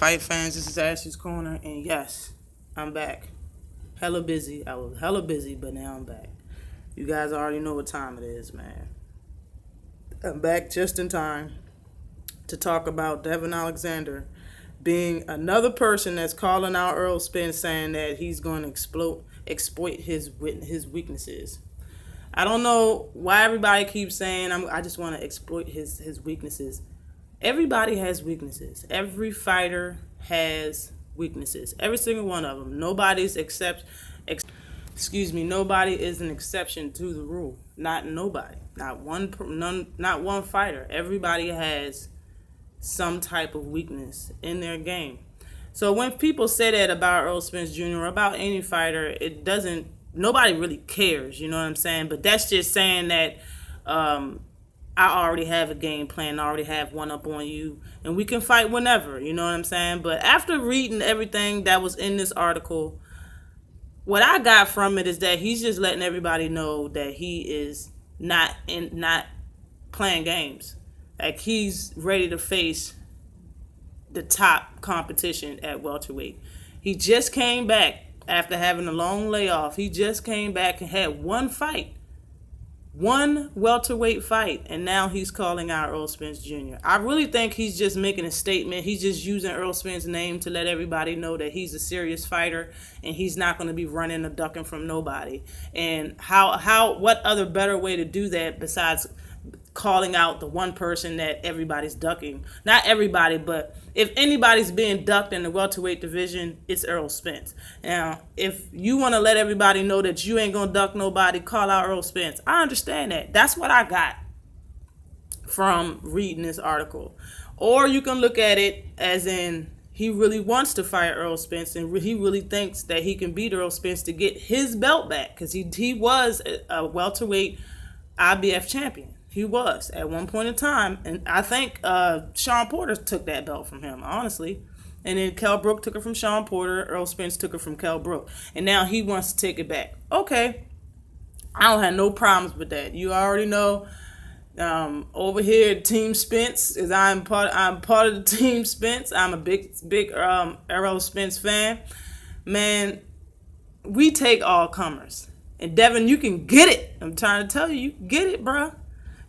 Fight fans, this is Ashley's Corner, and yes, I'm back. Hella busy. I was hella busy, but now I'm back. You guys already know what time it is, man. I'm back just in time to talk about Devon Alexander being another person that's calling out Errol Spence, saying that he's going to exploit his weaknesses. I don't know why everybody keeps saying I just want to exploit his weaknesses. Everybody has weaknesses. Every fighter has weaknesses. Every single one of them. Nobody is an exception to the rule. Not nobody. Not one fighter. Everybody has some type of weakness in their game. So when people say that about Errol Spence Jr. or about any fighter, nobody really cares, you know what I'm saying? But that's just saying that I already have a game plan, I already have one up on you, and we can fight whenever, you know what I'm saying? But after reading everything that was in this article, what I got from it is that he's just letting everybody know that he is not playing games. Like, he's ready to face the top competition at welterweight. He just came back after having a long layoff. He just came back and had one welterweight fight, and now he's calling out Errol Spence Jr. I really think he's just making a statement. He's just using Errol Spence's name to let everybody know that he's a serious fighter and he's not going to be running or ducking from nobody. And what other better way to do that besides calling out the one person that everybody's ducking? Not everybody, but if anybody's being ducked in the welterweight division, it's Errol Spence. Now, if you want to let everybody know that you ain't gonna duck nobody, call out Errol Spence. I understand that. That's what I got from reading this article. Or you can look at it as in he really wants to fight Errol Spence, and he really thinks that he can beat Errol Spence to get his belt back, because he was a welterweight IBF champion. He was at one point in time, and I think Sean Porter took that belt from him, honestly. And then Kell Brook took it from Sean Porter. Errol Spence took it from Kell Brook, and now he wants to take it back. Okay, I don't have no problems with that. You already know. Over here at Team Spence, is I'm part of the Team Spence. I'm a big Errol Spence fan. Man, we take all comers, and Devin, you can get it. I'm trying to tell you, get it, bruh.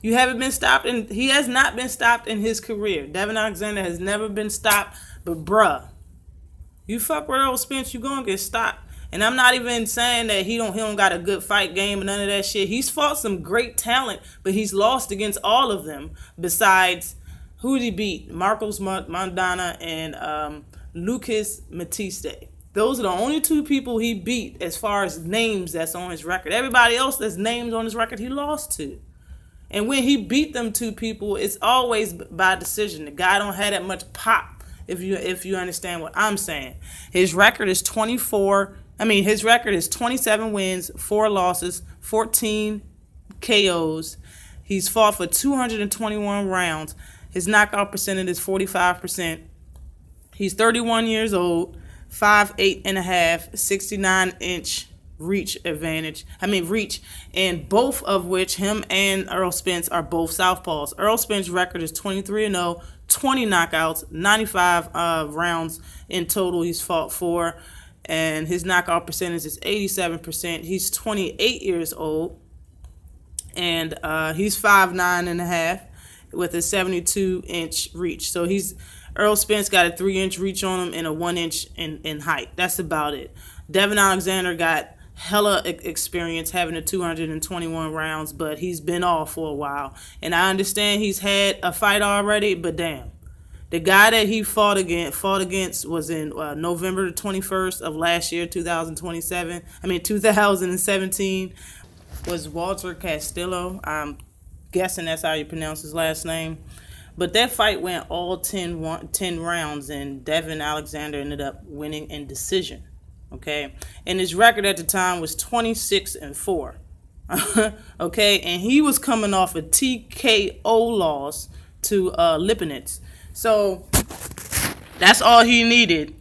You haven't been stopped, and he has not been stopped in his career. Devon Alexander has never been stopped, but bruh, you fuck with Errol Spence, you gonna get stopped. And I'm not even saying that he don't got a good fight game or none of that shit. He's fought some great talent, but he's lost against all of them. Besides, who did he beat? Marcos Mondana and Lucas Matiste. Those are the only two people he beat as far as names that's on his record. Everybody else that's names on his record, he lost to. And when he beat them two people, it's always by decision. The guy don't have that much pop, if you understand what I'm saying. His record is 27 wins, 4 losses, 14 KOs. He's fought for 221 rounds. His knockout percentage is 45%. He's 31 years old, 5'8 and a half, 69-inch reach, and both of which him and Errol Spence are both southpaws. Errol Spence's record is 23-0, 20 knockouts, 95 rounds in total he's fought for, and his knockout percentage is 87%. He's 28 years old, and he's 5'9 and a half with a 72-inch reach. So Errol Spence got a 3-inch reach on him and a 1 inch in height. That's about it. Devon Alexander got hella experience having the 221 rounds, but he's been off for a while. And I understand he's had a fight already, but damn. The guy that he fought against was in November the 21st of last year, 2017, was Walter Castillo. I'm guessing that's how you pronounce his last name. But that fight went all 10 rounds, and Devon Alexander ended up winning in decision. Okay, and his record at the time was 26-4. Okay, and he was coming off a TKO loss to Lipinets. So that's all he needed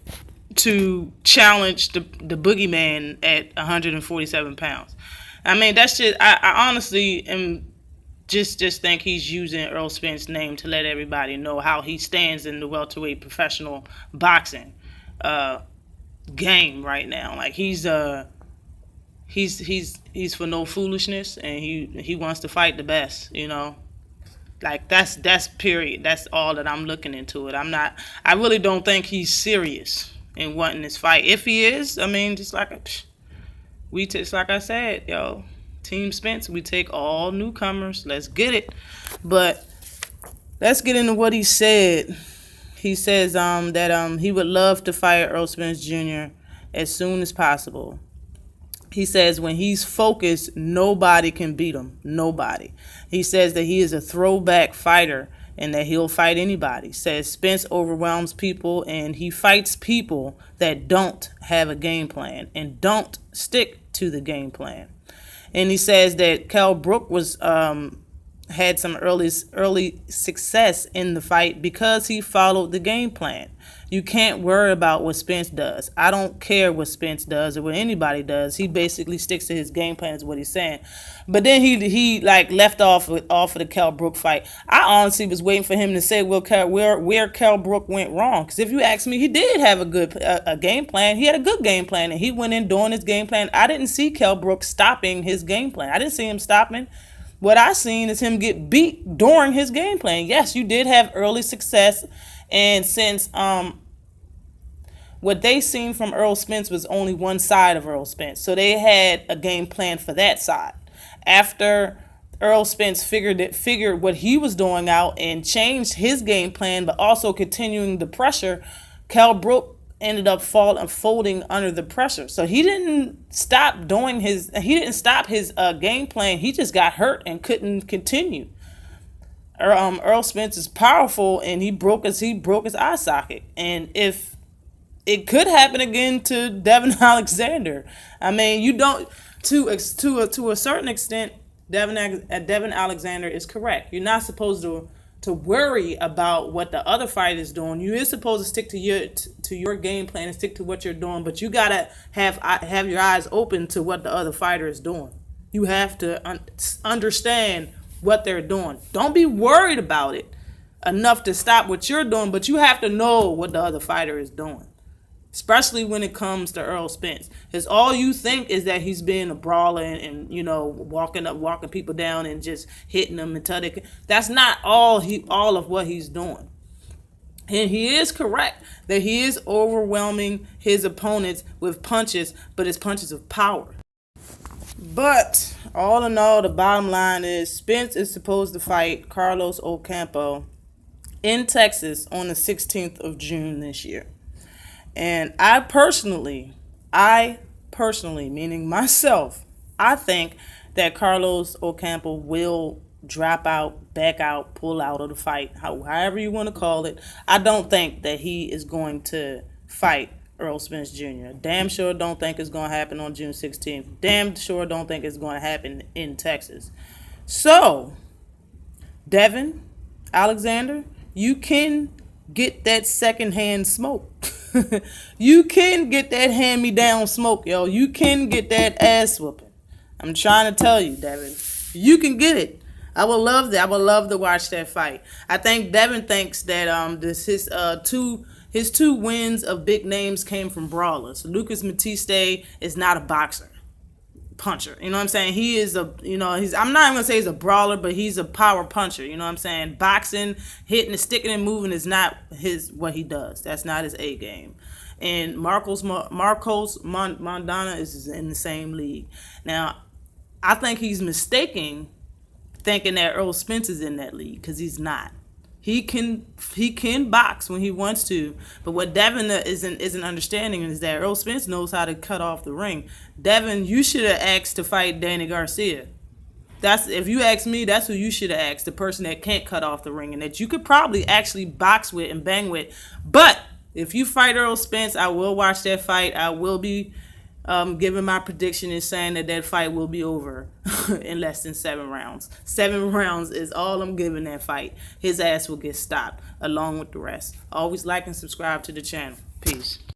to challenge the boogeyman at 147 pounds. I mean, that's just, I honestly am just think he's using Errol Spence's name to let everybody know how he stands in the welterweight professional boxing game right now. Like he's for no foolishness, and he wants to fight the best, you know. Like that's period. That's all that I'm looking into it. I really don't think he's serious in wanting this fight. If he is, I mean, just like I said, yo, Team Spence, we take all newcomers. Let's get it. But let's get into what he said. He says that he would love to fight Errol Spence Jr. as soon as possible. He says when he's focused, nobody can beat him. Nobody. He says that he is a throwback fighter and that he'll fight anybody. Says Spence overwhelms people and he fights people that don't have a game plan and don't stick to the game plan. And he says that Kell Brook was had some early success in the fight because he followed the game plan. You can't worry about what Spence does. I don't care what Spence does or what anybody does. He basically sticks to his game plan is what he's saying. But then he like left off of the Kell Brook fight. I honestly was waiting for him to say where Kell Brook went wrong. Because if you ask me, he did have a game plan. He had a good game plan, and he went in doing his game plan. I didn't see Kell Brook stopping his game plan. I didn't see him stopping. What I seen is him get beat during his game plan. Yes, you did have early success, and since what they seen from Errol Spence was only one side of Errol Spence, so they had a game plan for that side. After Errol Spence figured what he was doing out and changed his game plan, but also continuing the pressure, Kell Brook ended up folding under the pressure. So he didn't stop his game plan. He just got hurt and couldn't continue. Errol Spence is powerful, and he broke his eye socket. And if it could happen again to Devon Alexander, I mean, you don't to a certain extent. Devon Alexander is correct. You're not supposed to worry about what the other fighter is doing. You is supposed to stick to your game plan and stick to what you're doing, but you gotta have your eyes open to what the other fighter is doing. You have to understand what they're doing. Don't be worried about it enough to stop what you're doing, but you have to know what the other fighter is doing, especially when it comes to Errol Spence. Because all you think is that he's being a brawler and you know, walking people down and just hitting them until they can. That's not all of what he's doing. And he is correct that he is overwhelming his opponents with punches, but it's punches of power. But all in all, the bottom line is Spence is supposed to fight Carlos Ocampo in Texas on the 16th of June this year. And I personally, meaning myself, I think that Carlos Ocampo will drop out, back out, pull out of the fight, however you want to call it. I don't think that he is going to fight Errol Spence Jr. Damn sure don't think it's going to happen on June 16th. Damn sure don't think it's going to happen in Texas. So, Devon Alexander, you can get that secondhand smoke. You can get that hand-me-down smoke, yo. You can get that ass whooping. I'm trying to tell you, Devon. You can get it. I would love that. I would love to watch that fight. I think Devon thinks that his two wins of big names came from brawlers. Lucas Matiste is not a boxer. Puncher. You know what I'm saying? He is I'm not even gonna say he's a brawler, but he's a power puncher. You know what I'm saying? Boxing, hitting, sticking and moving is not what he does. That's not his A game. And Marcos Mondana is in the same league. Now, I think he's mistaken thinking that Errol Spence is in that league, because he's not. He can box when he wants to, but what Devon isn't understanding is that Errol Spence knows how to cut off the ring. Devon, you should have asked to fight Danny Garcia. If you ask me, that's who you should have asked, the person that can't cut off the ring and that you could probably actually box with and bang with. But if you fight Errol Spence, I will watch that fight. I will be giving my prediction and saying that fight will be over in less than 7 rounds. 7 rounds is all I'm giving that fight. His ass will get stopped along with the rest. Always like and subscribe to the channel. Peace.